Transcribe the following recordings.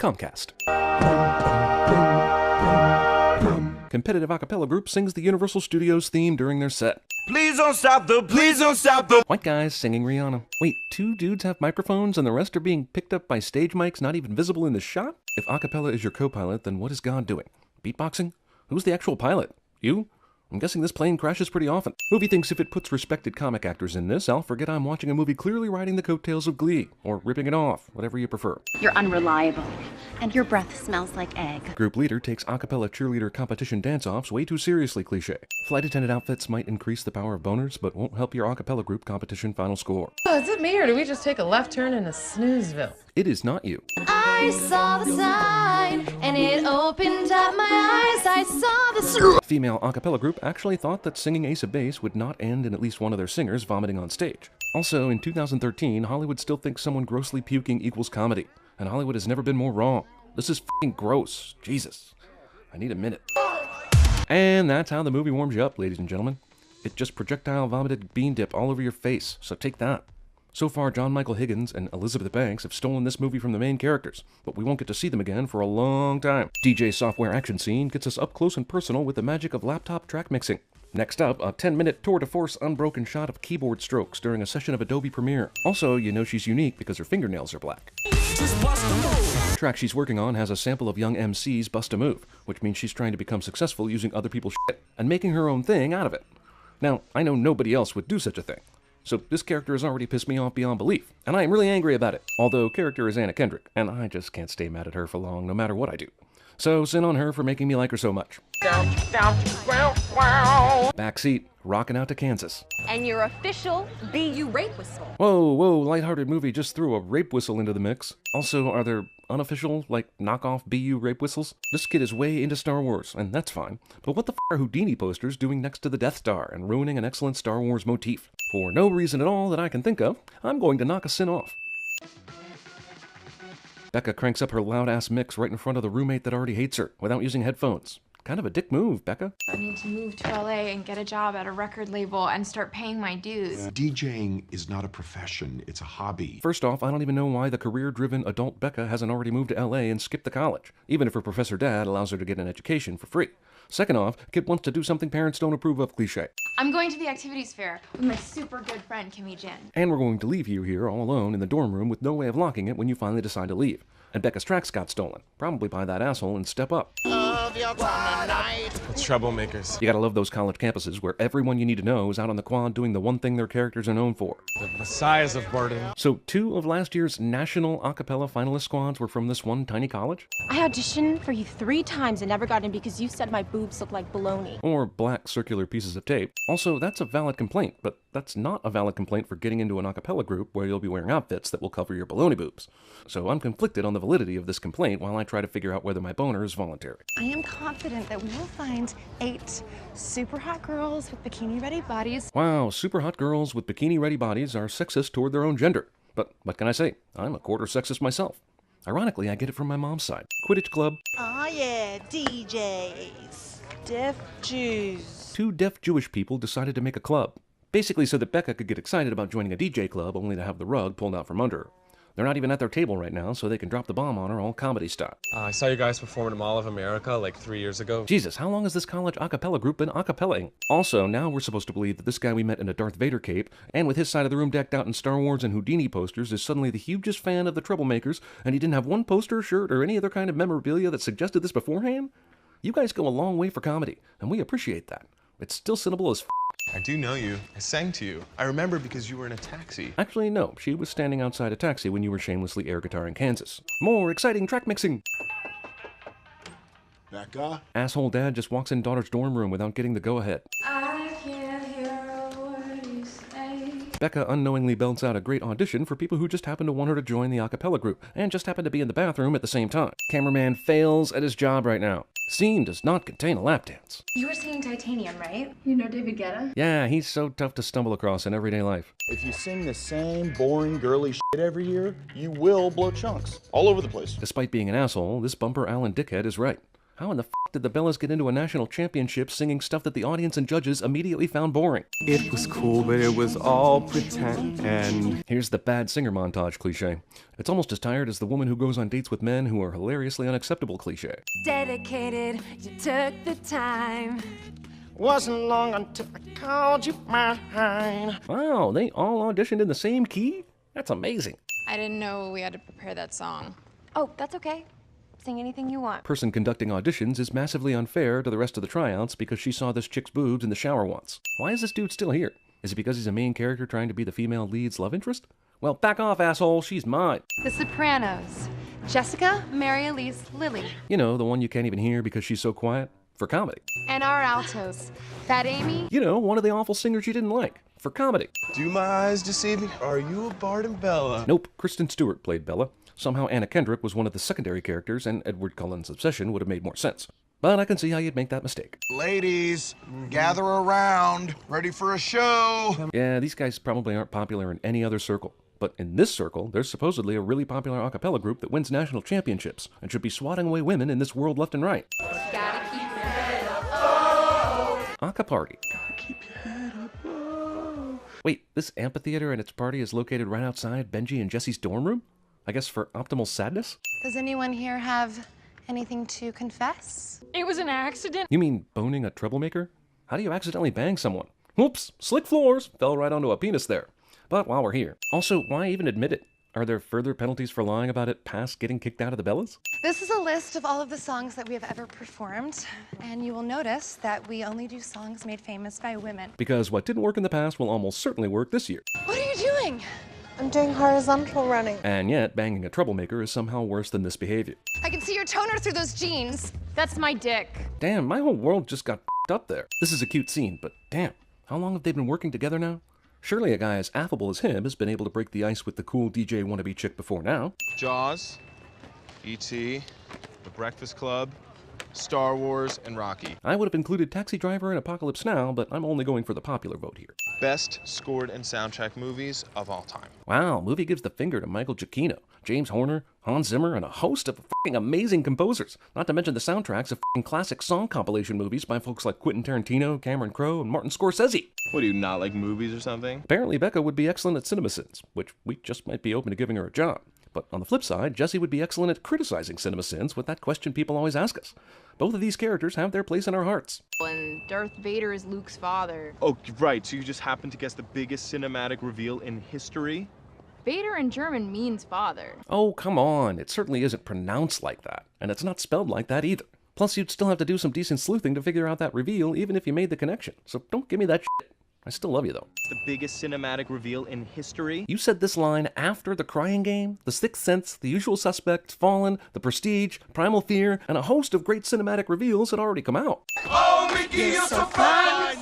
Comcast. Competitive a cappella group sings the Universal Studios theme during their set. Please don't stop the White guys singing Rihanna. Wait, two dudes have microphones and the rest are being picked up by stage mics not even visible in the shot? If a cappella is your co-pilot, then what is God doing? Beatboxing? Who's the actual pilot? You? I'm guessing this plane crashes pretty often. Movie thinks if it puts respected comic actors in this, I'll forget I'm watching a movie clearly riding the coattails of Glee, or ripping it off, whatever you prefer. You're unreliable, and your breath smells like egg. Group leader takes a cappella cheerleader competition dance-offs way too seriously cliche. Flight attendant outfits might increase the power of boners, but won't help your a cappella group competition final score. Oh, is it me, or do we just take a left turn into Snoozeville? It is not you. I saw the sign, and it opened up my eyes. I saw the Female a cappella group actually thought that singing Ace of Base would not end in at least one of their singers vomiting on stage. Also, in 2013, Hollywood still thinks someone grossly puking equals comedy, and Hollywood has never been more wrong. This is f***ing gross. Jesus. I need a minute. And that's how the movie warms you up, ladies and gentlemen. It just projectile vomited bean dip all over your face, so take that. So far, John Michael Higgins and Elizabeth Banks have stolen this movie from the main characters, but we won't get to see them again for a long time. DJ Software action scene gets us up close and personal with the magic of laptop track mixing. Next up, a 10-minute tour de force unbroken shot of keyboard strokes during a session of Adobe Premiere. Also, you know she's unique because her fingernails are black. The track she's working on has a sample of young MC's Bust a Move, which means she's trying to become successful using other people's shit and making her own thing out of it. Now, I know nobody else would do such a thing. So this character has already pissed me off beyond belief, and I am really angry about it. Although character is Anna Kendrick, and I just can't stay mad at her for long no matter what I do. So sin on her for making me like her so much. Backseat, rocking out to Kansas. And your official BU rape whistle. Whoa, lighthearted movie just threw a rape whistle into the mix. Also, are there unofficial, like, knockoff BU rape whistles? This kid is way into Star Wars, and that's fine. But what the f*** are Houdini posters doing next to the Death Star and ruining an excellent Star Wars motif? For no reason at all that I can think of, I'm going to knock a sin off. Becca cranks up her loud-ass mix right in front of the roommate that already hates her, without using headphones. Kind of a dick move, Becca. I need to move to LA and get a job at a record label and start paying my dues. DJing is not a profession, it's a hobby. First off, I don't even know why the career-driven adult Becca hasn't already moved to LA and skipped the college, even if her professor dad allows her to get an education for free. Second off, kid wants to do something parents don't approve of cliche. I'm going to the activities fair with my super good friend, Kimmy Jin. And we're going to leave you here all alone in the dorm room with no way of locking it when you finally decide to leave. And Becca's tracks got stolen, probably by that asshole in Step Up. It's troublemakers. You gotta love those college campuses where everyone you need to know is out on the quad doing the one thing their characters are known for. The messiahs of boredom. So 2 of last year's national a cappella finalist squads were from this one tiny college? I auditioned for you 3 times and never got in because you said my boobs look like baloney. Or black circular pieces of tape. Also, that's a valid complaint, but that's not a valid complaint for getting into an a cappella group where you'll be wearing outfits that will cover your baloney boobs. So I'm conflicted on the validity of this complaint while I try to figure out whether my boner is voluntary. I am confident that we will find 8 super hot girls with bikini-ready bodies. Wow, super hot girls with bikini-ready bodies are sexist toward their own gender. But what can I say? I'm a quarter sexist myself. Ironically, I get it from my mom's side. Quidditch club. Oh yeah, DJs. Deaf Jews. 2 deaf Jewish people decided to make a club. Basically so that Becca could get excited about joining a DJ club only to have the rug pulled out from under her. They're not even at their table right now, so they can drop the bomb on her all comedy style. I saw you guys perform at Mall of America like 3 years ago. Jesus, how long has this college a cappella group been a cappellaing? Also, now we're supposed to believe that this guy we met in a Darth Vader cape, and with his side of the room decked out in Star Wars and Houdini posters, is suddenly the hugest fan of the troublemakers, and he didn't have one poster, shirt, or any other kind of memorabilia that suggested this beforehand? You guys go a long way for comedy, and we appreciate that. It's still sinnable as f***. I do know you. I sang to you. I remember because you were in a taxi. Actually, no. She was standing outside a taxi when you were shamelessly air guitar in Kansas. More exciting track mixing! Becca? Asshole dad just walks in daughter's dorm room without getting the go-ahead. I can't hear a word you say. Becca unknowingly belts out a great audition for people who just happen to want her to join the a cappella group, and just happen to be in the bathroom at the same time. Cameraman fails at his job right now. Scene does not contain a lap dance. You were singing Titanium, right? You know David Guetta? Yeah, he's so tough to stumble across in everyday life. If you sing the same boring girly shit every year, you will blow chunks all over the place. Despite being an asshole, this bumper Alan dickhead is right. How in the f*** did the Bellas get into a national championship singing stuff that the audience and judges immediately found boring? It was cool, but it was all pretend. And here's the bad singer montage cliche. It's almost as tired as the woman who goes on dates with men who are hilariously unacceptable cliche. Dedicated, you took the time. Wasn't long until I called you mine. Wow, they all auditioned in the same key? That's amazing. I didn't know we had to prepare that song. Oh, that's okay. Sing anything you want. Person conducting auditions is massively unfair to the rest of the tryouts because she saw this chick's boobs in the shower once. Why is this dude still here? Is it because he's a main character trying to be the female lead's love interest? Well, back off, asshole, she's mine. The Sopranos. Jessica, Mary Elise, Lily. You know, the one you can't even hear because she's so quiet? For comedy. And our altos. Fat Amy. You know, one of the awful singers you didn't like. For comedy. Do my eyes deceive me? Are you a Bard and Bella? Nope, Kristen Stewart played Bella. Somehow Anna Kendrick was one of the secondary characters, and Edward Cullen's obsession would have made more sense. But I can see how you'd make that mistake. Ladies, gather around. Ready for a show. Yeah, these guys probably aren't popular in any other circle. But in this circle, there's supposedly a really popular a cappella group that wins national championships and should be swatting away women in this world left and right. Gotta keep your head up. Oh. Aca-party. Wait, this amphitheater and its party is located right outside Benji and Jesse's dorm room? I guess for optimal sadness? Does anyone here have anything to confess? It was an accident. You mean boning a troublemaker? How do you accidentally bang someone? Whoops, slick floors, fell right onto a penis there. But while we're here, also, why even admit it? Are there further penalties for lying about it past getting kicked out of the Bellas? This is a list of all of the songs that we have ever performed, and you will notice that we only do songs made famous by women. Because what didn't work in the past will almost certainly work this year. What are you doing? I'm doing horizontal running. And yet, banging a troublemaker is somehow worse than this behavior. I can see your toner through those jeans. That's my dick. Damn, my whole world just got f***ed up there. This is a cute scene, but damn, how long have they been working together now? Surely a guy as affable as him has been able to break the ice with the cool DJ wannabe chick before now. Jaws, E.T., The Breakfast Club, Star Wars, and Rocky. I would have included Taxi Driver and Apocalypse Now, but I'm only going for the popular vote here. Best scored and soundtrack movies of all time. Wow, movie gives the finger to Michael Giacchino, James Horner, Hans Zimmer, and a host of f***ing amazing composers. Not to mention the soundtracks of f***ing classic song compilation movies by folks like Quentin Tarantino, Cameron Crowe, and Martin Scorsese. What, do you not like movies or something? Apparently Becca would be excellent at CinemaSins, which we just might be open to giving her a job. But on the flip side, Jesse would be excellent at criticizing CinemaSins with that question people always ask us. Both of these characters have their place in our hearts. And Darth Vader is Luke's father. oh, right, so you just happened to guess the biggest cinematic reveal in history? Vader in German means father. Oh, come on. It certainly isn't pronounced like that. And it's not spelled like that either. Plus, you'd still have to do some decent sleuthing to figure out that reveal, even if you made the connection. So don't give me that shit. I still love you, though. It's the biggest cinematic reveal in history? You said this line after The Crying Game, The Sixth Sense, The Usual Suspects, Fallen, The Prestige, Primal Fear, and a host of great cinematic reveals had already come out. Oh, Mickey, you're so fine.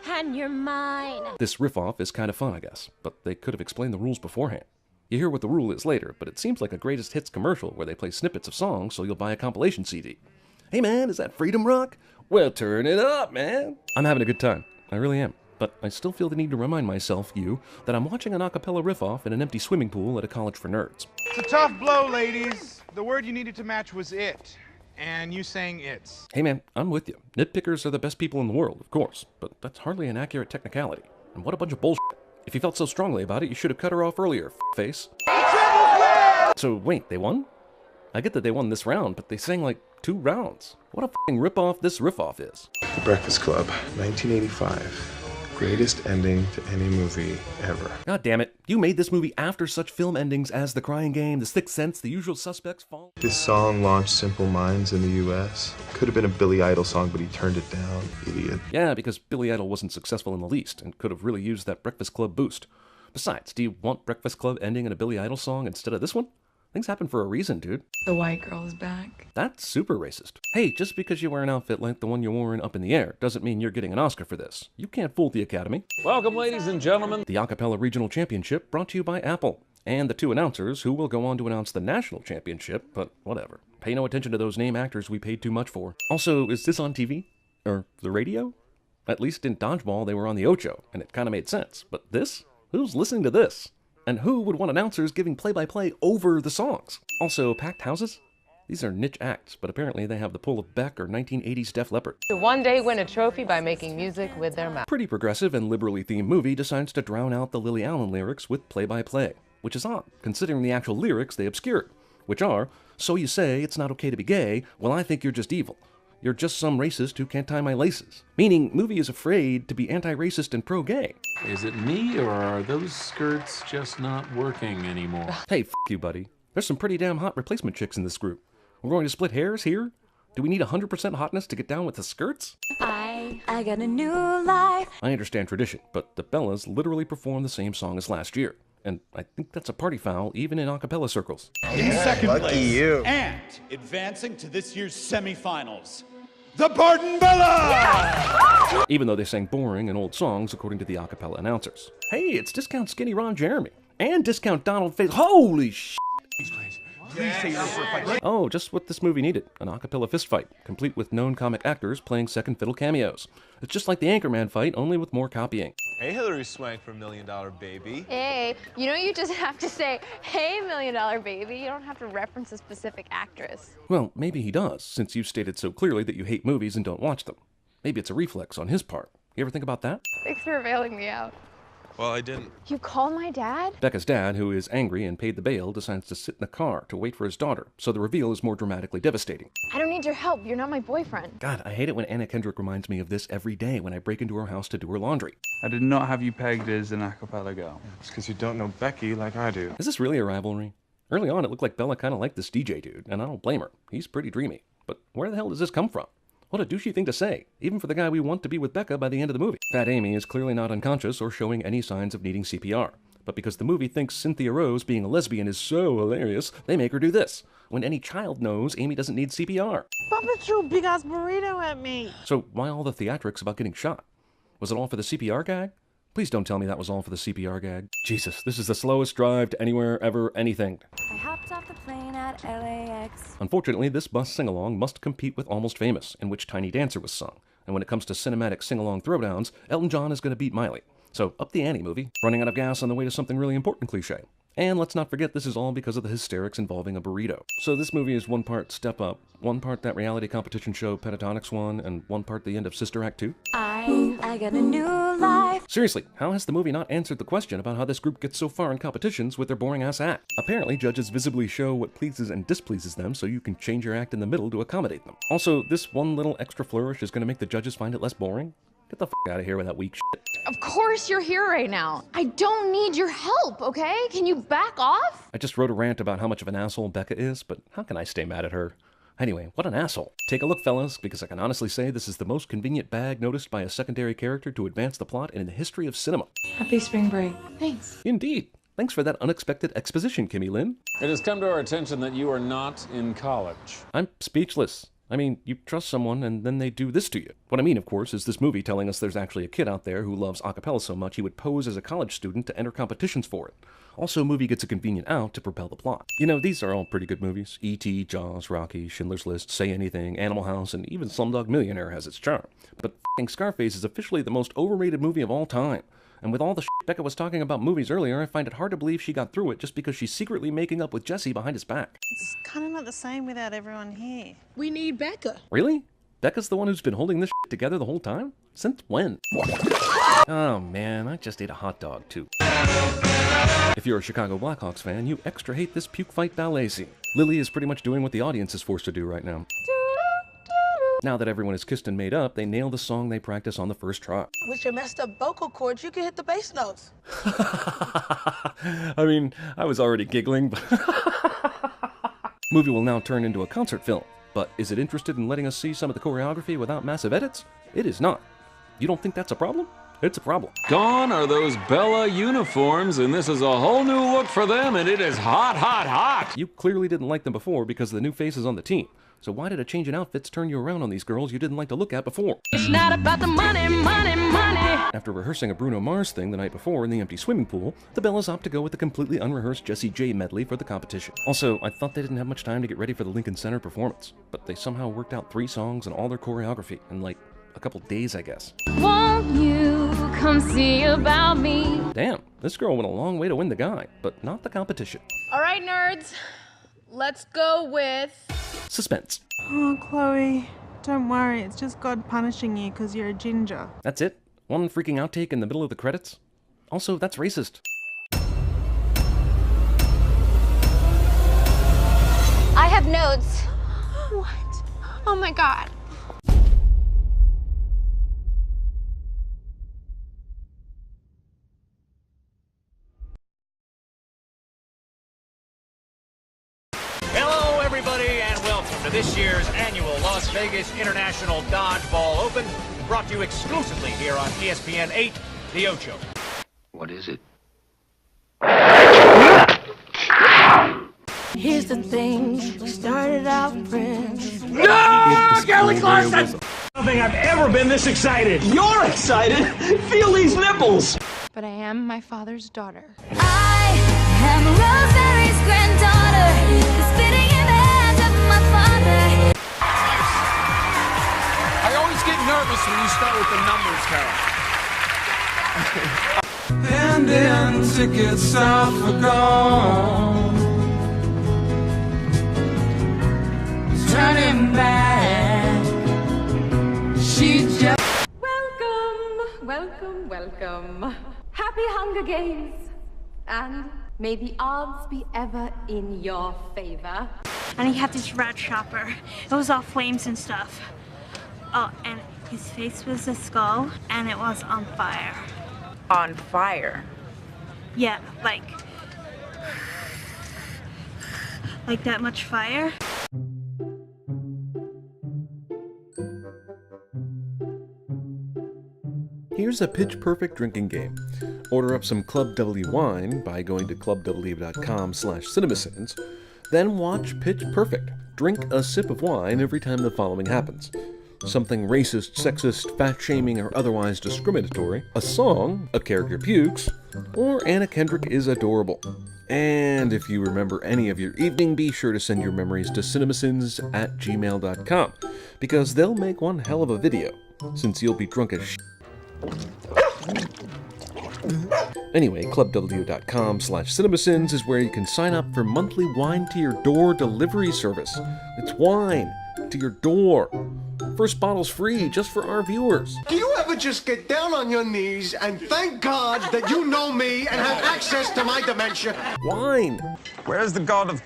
And you're mine. This riff-off is kind of fun, I guess, but they could have explained the rules beforehand. You hear what the rule is later, but it seems like a greatest hits commercial where they play snippets of songs so you'll buy a compilation CD. Hey man, is that Freedom Rock? Well, turn it up, man. I'm having a good time. I really am. But I still feel the need to remind myself, that I'm watching an a cappella riff-off in an empty swimming pool at a college for nerds. It's a tough blow, ladies. The word you needed to match was it. And you sang it's. Hey man, I'm with you. Nitpickers are the best people in the world, of course, but that's hardly an accurate technicality. And what a bunch of bullshit. If you felt so strongly about it, you should have cut her off earlier, face. So wait, they won? I get that they won this round, but they sang like 2 rounds. What a f***ing rip-off this riff-off is. The Breakfast Club, 1985. Greatest ending to any movie ever. God damn it. You made this movie after such film endings as The Crying Game, The Sixth Sense, The Usual Suspects, Fall. This song launched Simple Minds in the U.S. Could have been a Billy Idol song, but he turned it down. Idiot. Yeah, because Billy Idol wasn't successful in the least and could have really used that Breakfast Club boost. Besides, do you want Breakfast Club ending in a Billy Idol song instead of this one? Things happen for a reason, dude. The white girl is back. That's super racist. Hey, just because you wear an outfit like the one you wore in Up in the Air doesn't mean you're getting an Oscar for this. You can't fool the Academy. Welcome, ladies and gentlemen. The Acapella Regional Championship brought to you by Apple, and the 2 announcers who will go on to announce the National Championship, but whatever. Pay no attention to those name actors we paid too much for. Also, is this on TV? Or the radio? At least in Dodgeball, they were on the Ocho, and it kind of made sense. But this? Who's listening to this? And who would want announcers giving play-by-play over the songs? Also, packed houses? These are niche acts, but apparently they have the pull of Beck or 1980s Def Leppard. To one day win a trophy by making music with their mouth. Pretty progressive and liberally themed movie decides to drown out the Lily Allen lyrics with play-by-play, which is odd, considering the actual lyrics they obscured, which are, "So you say it's not okay to be gay, well I think you're just evil. You're just some racist who can't tie my laces." Meaning, movie is afraid to be anti-racist and pro-gay. Is it me, or are those skirts just not working anymore? Hey, f*** you, buddy. There's some pretty damn hot replacement chicks in this group. We're going to split hairs here? Do we need 100% hotness to get down with the skirts? I got a new life. I understand tradition, but the Bellas literally performed the same song as last year. And I think that's a party foul, even in a cappella circles. In second place, you. and advancing to this year's semifinals, the Barton Bellas! Yeah! Even though they sang boring and old songs, according to the a cappella announcers. Hey, it's Discount Skinny Ron Jeremy. And Discount Donald Face. Holy sh! Please say you're for a fight. Oh, just what this movie needed. An a cappella fistfight, complete with known comic actors playing second fiddle cameos. It's just like the Anchorman fight, only with more copying. Hey, Hillary Swank for $1 Million Baby. Hey, you know you just have to say, "Hey, $1 Million Baby." You don't have to reference a specific actress. Well, maybe he does, since you've stated so clearly that you hate movies and don't watch them. Maybe it's a reflex on his part. You ever think about that? Thanks for bailing me out. Well, I didn't. You called my dad? Becca's dad, who is angry and paid the bail, decides to sit in the car to wait for his daughter, so the reveal is more dramatically devastating. I don't need your help. You're not my boyfriend. God, I hate it when Anna Kendrick reminds me of this every day when I break into her house to do her laundry. I did not have you pegged as an a cappella girl. It's because you don't know Becky like I do. Is this really a rivalry? Early on, it looked like Bella kind of liked this DJ dude, and I don't blame her. He's pretty dreamy. But where the hell does this come from? What a douchey thing to say, even for the guy we want to be with Becca by the end of the movie. Fat Amy is clearly not unconscious or showing any signs of needing CPR. But because the movie thinks Cynthia Rose being a lesbian is so hilarious, they make her do this, when any child knows Amy doesn't need CPR. Papa threw a big-ass burrito at me. So why all the theatrics about getting shot? Was it all for the CPR gag? Please don't tell me that was all for the CPR gag. Jesus, this is the slowest drive to anywhere, ever, anything. I hopped off the plane at LAX. Unfortunately, this bus sing-along must compete with Almost Famous, in which Tiny Dancer was sung. And when it comes to cinematic sing-along throwdowns, Elton John is going to beat Miley. So up the ante, movie. Running out of gas on the way to something really important cliche. And let's not forget this is all because of the hysterics involving a burrito. So this movie is one part Step Up, one part that reality competition show Pentatonics one, and one part the end of Sister Act 2. I got a new life. Seriously, how has the movie not answered the question about how this group gets so far in competitions with their boring-ass act? Apparently, judges visibly show what pleases and displeases them so you can change your act in the middle to accommodate them. Also, this one little extra flourish is going to make the judges find it less boring? Get the f*** out of here with that weak shit. Of course you're here right now. I don't need your help, okay? Can you back off? I just wrote a rant about how much of an asshole Becca is, but how can I stay mad at her? Anyway, what an asshole. Take a look, fellas, because I can honestly say this is the most convenient bag noticed by a secondary character to advance the plot in the history of cinema. Happy spring break. Thanks. Indeed. Thanks for that unexpected exposition, Kimmy Lynn. It has come to our attention that you are not in college. I'm speechless. I mean, you trust someone and then they do this to you. What I mean, of course, is this movie telling us there's actually a kid out there who loves a cappella so much he would pose as a college student to enter competitions for it. Also, movie gets a convenient out to propel the plot. You know, these are all pretty good movies. E.T., Jaws, Rocky, Schindler's List, Say Anything, Animal House, and even Slumdog Millionaire has its charm. But f***ing Scarface is officially the most overrated movie of all time. And with all the shit Becca was talking about movies earlier, I find it hard to believe she got through it just because she's secretly making up with Jesse behind his back. It's kind of not the same without everyone here. We need Becca. Really? Becca's the one who's been holding this shit together the whole time? Since when? Oh man, I just ate a hot dog too. If you're a Chicago Blackhawks fan, you extra hate this puke fight ballet scene. Lily is pretty much doing what the audience is forced to do right now. Now that everyone is kissed and made up, they nail the song they practice on the first try. With your messed up vocal cords, you can hit the bass notes. I mean, I was already giggling, but... Movie will now turn into a concert film, but is it interested in letting us see some of the choreography without massive edits? It is not. You don't think that's a problem? It's a problem. Gone are those Bella uniforms, and this is a whole new look for them, and it is hot, hot, hot! You clearly didn't like them before because of the new faces on the team. So why did a change in outfits turn you around on these girls you didn't like to look at before? It's not about the money, money, money. After rehearsing a Bruno Mars thing the night before in the empty swimming pool, the Bellas opt to go with the completely unrehearsed Jessie J medley for the competition. Also, I thought they didn't have much time to get ready for the Lincoln Center performance, but they somehow worked out 3 songs and all their choreography in like a couple days, I guess. Won't you come see about me? Damn, this girl went a long way to win the guy, but not the competition. All right, nerds. Let's go with... Suspense. Oh, Chloe, don't worry. It's just God punishing you because you're a ginger. That's it? One freaking outtake in the middle of the credits? Also, that's racist. I have notes. What? Oh my God. Hello, everybody, and welcome to this year's annual Las Vegas International Dodgeball Open, brought to you exclusively here on ESPN 8, The Ocho. What is it? Here's the thing, we started out friends. No! Kelly Clarkson! I don't think I've ever been this excited. You're excited? Feel these nipples! But I am my father's daughter. I am Rosemary's granddaughter, spitting in the hand of my father. I always get nervous when you start with the numbers, Carol. And then tickets out for gone. Turning back, she just... Welcome. Happy Hunger Games. And may the odds be ever in your favor. And he had this rat chopper. It was all flames and stuff. Oh, and his face was a skull, and it was on fire. On fire? Yeah, like that much fire. Here's a pitch-perfect drinking game. Order up some Club W wine by going to clubw.com/cinemasins, then watch Pitch Perfect. Drink a sip of wine every time the following happens. Something racist, sexist, fat-shaming, or otherwise discriminatory, a song, a character pukes, or Anna Kendrick is adorable. And if you remember any of your evening, be sure to send your memories to cinemasins@gmail.com, because they'll make one hell of a video, since you'll be drunk as shit. Anyway, clubw.com/cinemasins is where you can sign up for monthly wine to your door delivery service. It's wine to your door. First bottle's free, just for our viewers. Do you ever just get down on your knees and thank God that you know me and have access to my dementia? Wine. Where's the god of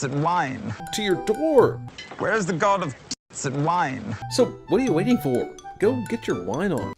and wine? To your door. Where's the god of and wine? So, what are you waiting for? Go get your wine on.